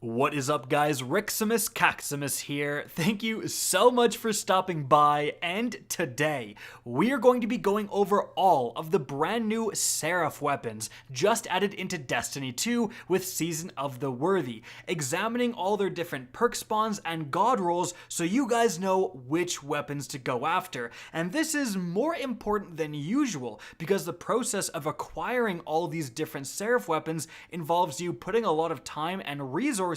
What is up, guys? KackisHD here. Thank you so much for stopping by, and today we are going to be going over all of the brand new Seraph weapons just added into Destiny 2 with Season of the Worthy, examining all their different perk spawns and god rolls so you guys know which weapons to go after. And this is more important than usual because the process of acquiring all these different Seraph weapons involves you putting a lot of time and resources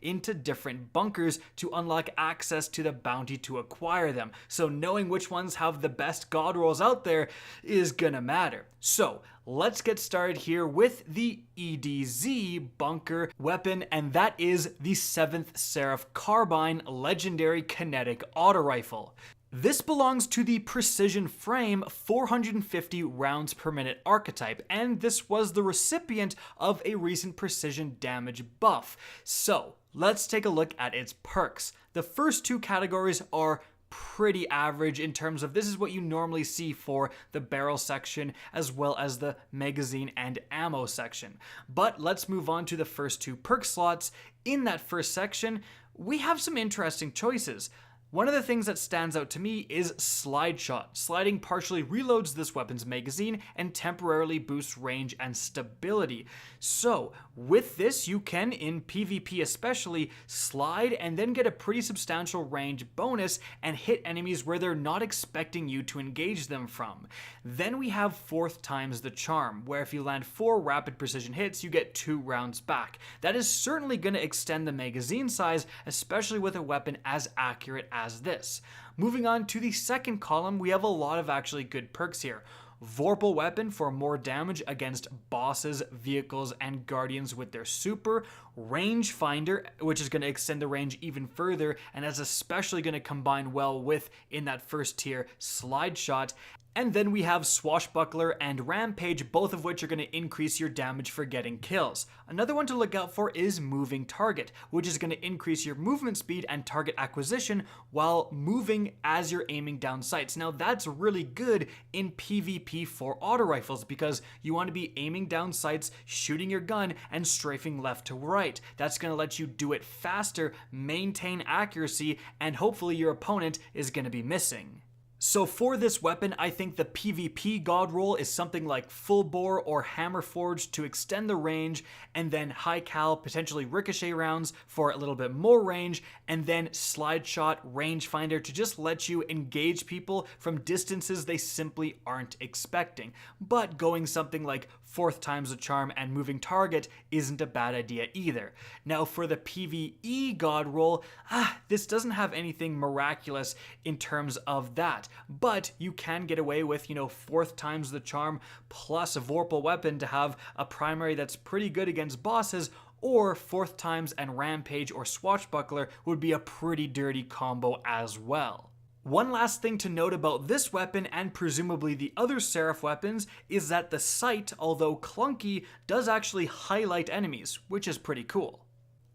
into different bunkers to unlock access to the bounty to acquire them. So knowing which ones have the best god rolls out there is gonna matter. So let's get started here with the EDZ bunker weapon, and that is the Seventh Seraph Carbine Legendary Kinetic Auto Rifle. This belongs to the Precision Frame 450 rounds per minute archetype, and this was the recipient of a recent precision damage buff. So let's take a look at its perks. The first two categories are pretty average in terms of this is what you normally see for the barrel section as well as the magazine and ammo section. But let's move on to the first two perk slots. In that first section, we have some interesting choices. One of the things that stands out to me is Slide Shot. Sliding partially reloads this weapon's magazine and temporarily boosts range and stability. So with this, you can, in PvP especially, slide and then get a pretty substantial range bonus and hit enemies where they're not expecting you to engage them from. Then we have Fourth Times the Charm, where if you land 4 rapid precision hits, you get 2 rounds back. That is certainly going to extend the magazine size, especially with a weapon as accurate as this. Moving on to the second column, we have a lot of actually good perks here. Vorpal Weapon for more damage against bosses, vehicles, and guardians with their super. Rangefinder, which is going to extend the range even further, and is especially going to combine well with, in that first tier, Slide Shot. And then we have Swashbuckler and Rampage, both of which are going to increase your damage for getting kills. Another one to look out for is Moving Target, which is going to increase your movement speed and target acquisition while moving as you're aiming down sights. Now that's really good in PvP for auto rifles because you want to be aiming down sights, shooting your gun, and strafing left to right. That's going to let you do it faster, maintain accuracy, and hopefully your opponent is going to be missing. So for this weapon, I think the PvP god roll is something like Full Bore or Hammer Forged to extend the range, and then High Cal, potentially ricochet rounds for a little bit more range, and then Slide Shot, Rangefinder to just let you engage people from distances they simply aren't expecting. But going something like Fourth Times the Charm and Moving Target isn't a bad idea either. Now for the PvE god roll, this doesn't have anything miraculous in terms of that. But you can get away with, Fourth Times the Charm plus a Vorpal Weapon to have a primary that's pretty good against bosses, or Fourth Times and Rampage or Swashbuckler would be a pretty dirty combo as well. One last thing to note about this weapon and presumably the other Seraph weapons is that the sight, although clunky, does actually highlight enemies, which is pretty cool.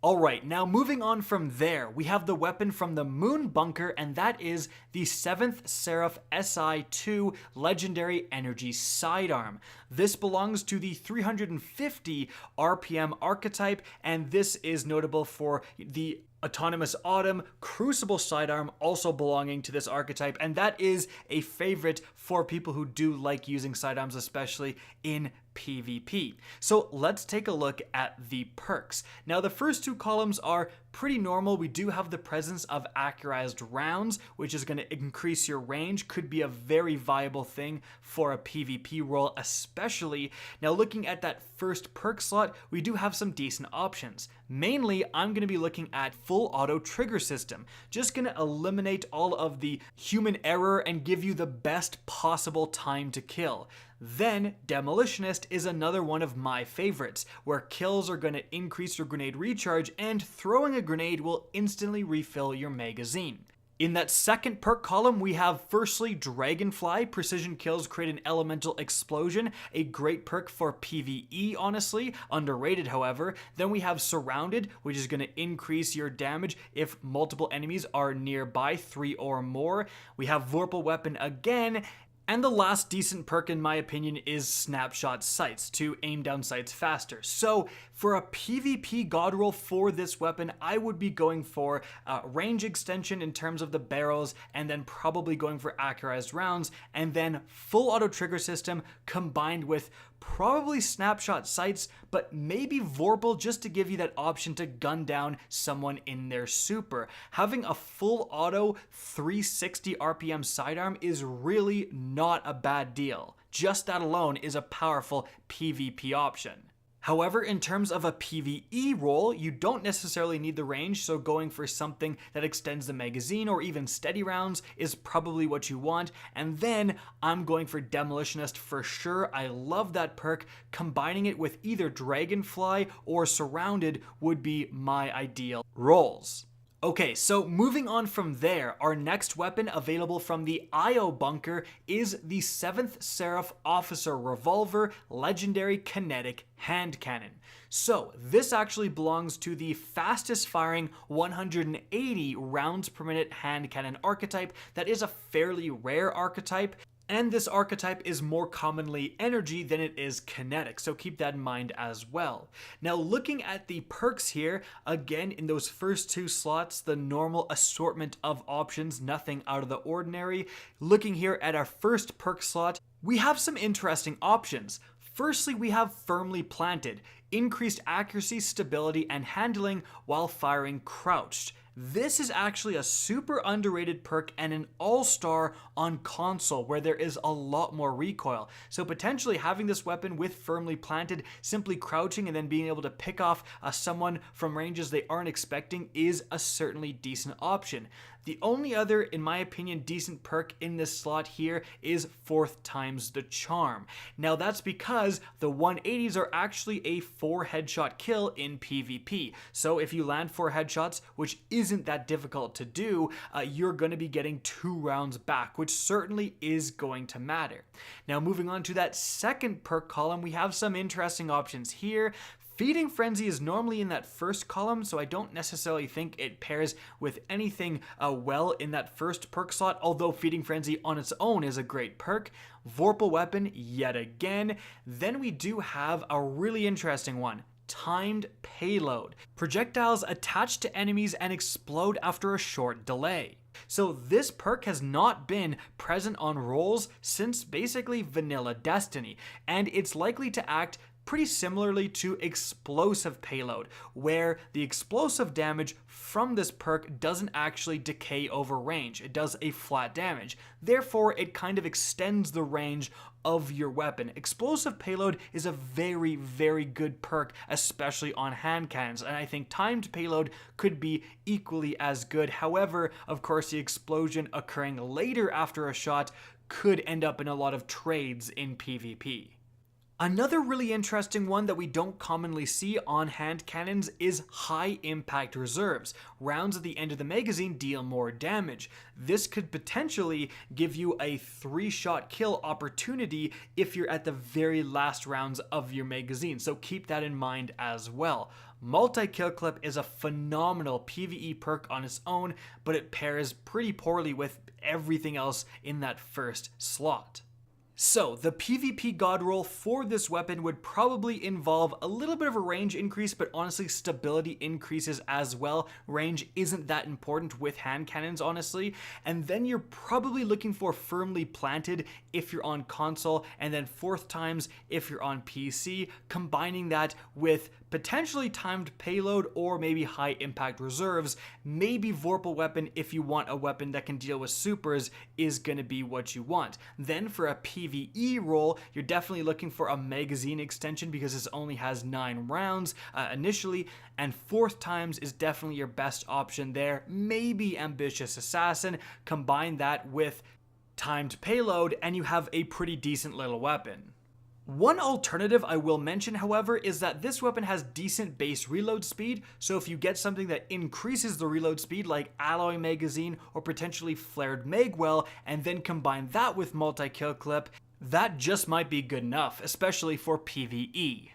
Alright, now moving on from there, we have the weapon from the Moon Bunker, and that is the Seventh Seraph SI-2 Legendary Energy Sidearm. This belongs to the 350 RPM archetype, and this is notable for the Autonomous Autumn Crucible Sidearm also belonging to this archetype, and that is a favorite for people who do like using sidearms, especially in PvP. So let's take a look at the perks. Now the first two columns are pretty normal. We do have the presence of accurized rounds, which is going to increase your range, could be a very viable thing for a PvP role especially. Now looking at that first perk slot, we do have some decent options. Mainly, I'm going to be looking at full auto trigger system. Just going to eliminate all of the human error and give you the best possible time to kill. Then, Demolitionist is another one of my favorites, where kills are going to increase your grenade recharge and throwing a grenade will instantly refill your magazine. In that second perk column, we have firstly Dragonfly. Precision kills create an elemental explosion, a great perk for PvE, honestly, underrated however. Then we have Surrounded, which is going to increase your damage if multiple enemies are nearby, 3 or more. We have Vorpal Weapon again, And the last decent perk in my opinion is snapshot sights to aim down sights faster. So for a PvP god roll for this weapon, I would be going for range extension in terms of the barrels, and then probably going for accurized rounds, and then full auto trigger system combined with probably snapshot sights, but maybe Vorpal just to give you that option to gun down someone in their super. Having a full auto 360 RPM sidearm is really not a bad deal. Just that alone is a powerful PvP option. However, in terms of a PvE role, you don't necessarily need the range, so going for something that extends the magazine or even steady rounds is probably what you want. And then I'm going for Demolitionist for sure. I love that perk. Combining it with either Dragonfly or Surrounded would be my ideal roles. Okay, so moving on from there, our next weapon available from the IO bunker is the Seventh Seraph Officer Revolver Legendary Kinetic Hand Cannon. So this actually belongs to the fastest firing 180 rounds per minute hand cannon archetype. That is a fairly rare archetype. And this archetype is more commonly energy than it is kinetic, so keep that in mind as well. Now looking at the perks here, again in those first two slots, the normal assortment of options, nothing out of the ordinary. Looking here at our first perk slot, we have some interesting options. Firstly, we have Firmly Planted, increased accuracy, stability, and handling while firing crouched. This is actually a super underrated perk and an all-star on console where there is a lot more recoil. So potentially having this weapon with Firmly Planted, simply crouching and then being able to pick off someone from ranges they aren't expecting is a certainly decent option. The only other, in my opinion, decent perk in this slot here is 4th times the charm. Now that's because the 180s are actually a 4 headshot kill in PvP. So if you land 4 headshots, which isn't that difficult to do, you're going to be getting 2 rounds back, which certainly is going to matter. Now moving on to that second perk column, we have some interesting options here. Feeding Frenzy is normally in that first column, so I don't necessarily think it pairs with anything well in that first perk slot, although Feeding Frenzy on its own is a great perk. Vorpal Weapon, yet again. Then we do have a really interesting one. Timed Payload. Projectiles attach to enemies and explode after a short delay. So this perk has not been present on rolls since basically Vanilla Destiny, and it's likely to act pretty similarly to Explosive Payload, where the explosive damage from this perk doesn't actually decay over range. It does a flat damage. Therefore, it kind of extends the range of your weapon. Explosive Payload is a very, very good perk, especially on hand cannons, and I think Timed Payload could be equally as good. However, of course, the explosion occurring later after a shot could end up in a lot of trades in PvP. Another really interesting one that we don't commonly see on hand cannons is high impact reserves. Rounds at the end of the magazine deal more damage. This could potentially give you a 3-shot kill opportunity if you're at the very last rounds of your magazine, so keep that in mind as well. Multi-kill clip is a phenomenal PvE perk on its own, but it pairs pretty poorly with everything else in that first slot. So the PvP god roll for this weapon would probably involve a little bit of a range increase, but honestly stability increases as well. Range isn't that important with hand cannons, honestly. And then you're probably looking for Firmly Planted if you're on console, and then 4th times if you're on PC, combining that with potentially Timed Payload or maybe high impact reserves. Maybe Vorpal Weapon, if you want a weapon that can deal with supers, is going to be what you want. Then for a PvE role, you're definitely looking for a magazine extension because this only has 9 rounds initially, and 4th times is definitely your best option there. Maybe Ambitious Assassin, combine that with Timed Payload and you have a pretty decent little weapon. One alternative I will mention, however, is that this weapon has decent base reload speed, so if you get something that increases the reload speed like Alloy Magazine or potentially Flared Magwell and then combine that with multi-kill clip, that just might be good enough, especially for PvE.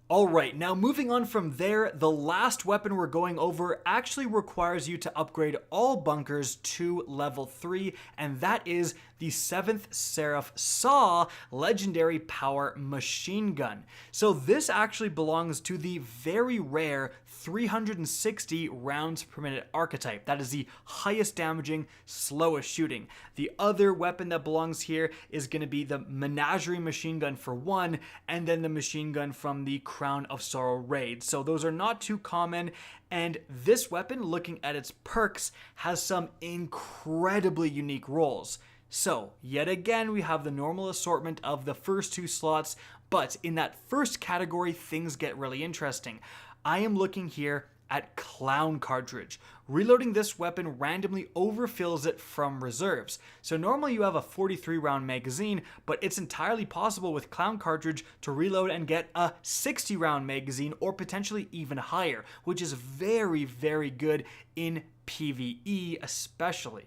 Alright, now moving on from there, the last weapon we're going over actually requires you to upgrade all bunkers to level 3, and that is the Seventh Seraph Saw legendary power machine gun. So this actually belongs to the very rare 360 rounds per minute archetype. That is the highest damaging, slowest shooting. The other weapon that belongs here is going to be the Menagerie machine gun for one, and then the machine gun from the Crown of Sorrow raid. So those are not too common, and this weapon, looking at its perks, has some incredibly unique roles. So, yet again, we have the normal assortment of the first two slots, but in that first category, things get really interesting. I am looking here at Clown Cartridge. Reloading this weapon randomly overfills it from reserves. So normally you have a 43 round magazine, but it's entirely possible with Clown Cartridge to reload and get a 60 round magazine or potentially even higher, which is very, very good in PvE especially.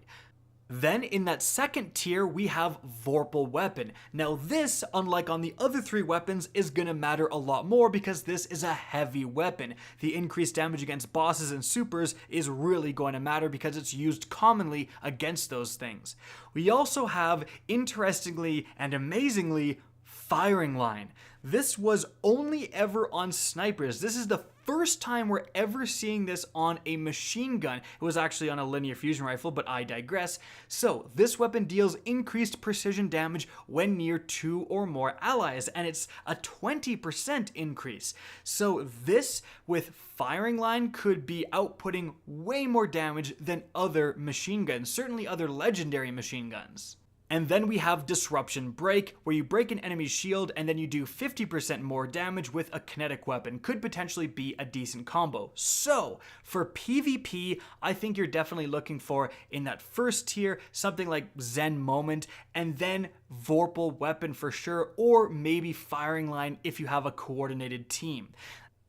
Then in that second tier, we have Vorpal Weapon. Now this, unlike on the other three weapons, is gonna matter a lot more because this is a heavy weapon. The increased damage against bosses and supers is really going to matter because it's used commonly against those things. We also have, interestingly and amazingly, Firing Line. This was only ever on snipers. This is the first time we're ever seeing this on a machine gun. It was actually on a linear fusion rifle, but I digress. So this weapon deals increased precision damage when near 2 or more allies, and it's a 20% increase. So this with Firing Line could be outputting way more damage than other machine guns, certainly other legendary machine guns. And then we have Disruption Break, where you break an enemy's shield and then you do 50% more damage with a kinetic weapon. Could potentially be a decent combo. So, for PvP, I think you're definitely looking for, in that first tier, something like Zen Moment, and then Vorpal Weapon for sure, or maybe Firing Line if you have a coordinated team.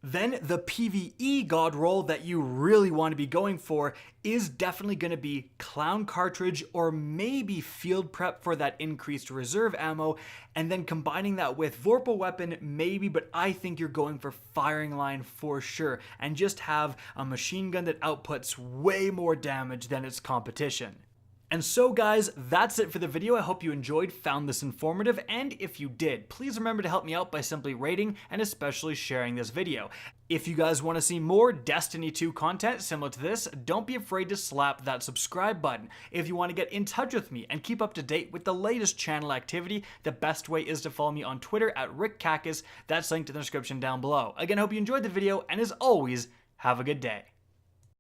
Then the PvE god roll that you really want to be going for is definitely going to be Clown Cartridge or maybe Field Prep for that increased reserve ammo, and then combining that with Vorpal Weapon maybe, but I think you're going for Firing Line for sure, and just have a machine gun that outputs way more damage than its competition. And so guys, that's it for the video. I hope you enjoyed, found this informative, and if you did, please remember to help me out by simply rating and especially sharing this video. If you guys want to see more Destiny 2 content similar to this, don't be afraid to slap that subscribe button. If you want to get in touch with me and keep up to date with the latest channel activity, the best way is to follow me on Twitter at RickKackis. That's linked in the description down below. Again, I hope you enjoyed the video, and as always, have a good day.